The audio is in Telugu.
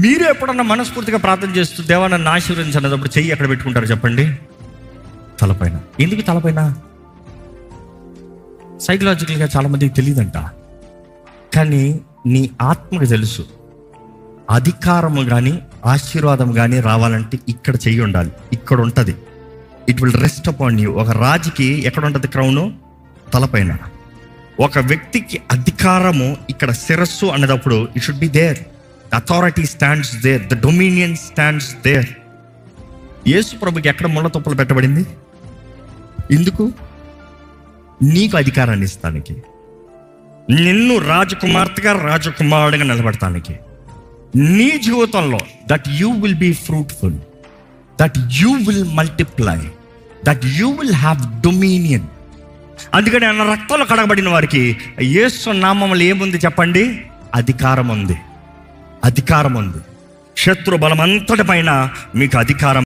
మీరు ఎప్పుడన్నా మనస్ఫూర్తిగా ప్రార్థన చేస్తూ దేవా నన్ను ఆశీర్వదించినప్పుడు చెయ్యి ఎక్కడ పెట్టుకుంటారు చెప్పండి? తలపైన. ఎందుకు తలపైన? సైకలాజికల్గా చాలామందికి తెలియదంట, కానీ నీ ఆత్మకు తెలుసు. అధికారము కానీ ఆశీర్వాదం కానీ రావాలంటే ఇక్కడ చెయ్యి ఉండాలి, ఇక్కడ ఉంటుంది. It will rest upon you. ఒక రాజుకి ఎక్కడ ఉంటుంది క్రౌను? తలపైన. ఒక వ్యక్తికి అధికారము ఇక్కడ శిరస్సు అన్నదప్పుడు it should be there. The authority stands there, the dominion stands there. యేసు ప్రభుకి ఎక్కడ ముళ్ళ తుప్పలు పెట్టబడింది? ఎందుకు? నీకు అధికారాన్ని ఇస్తానికి, నిన్ను రాజకుమార్తెగా రాజకుమారుడిగా నిలబడటానికి. నీ జీవితంలో that you will be fruitful, that you will multiply, that you will have dominion. అందుకని ఆయన రక్తంలో కడగబడిన వారికి యేసు నామములో ఏముంది చెప్పండి? అధికారం ఉంది. అధికారం ఉంది. శత్రు బలం అంతటి పైన మీకు అధికారం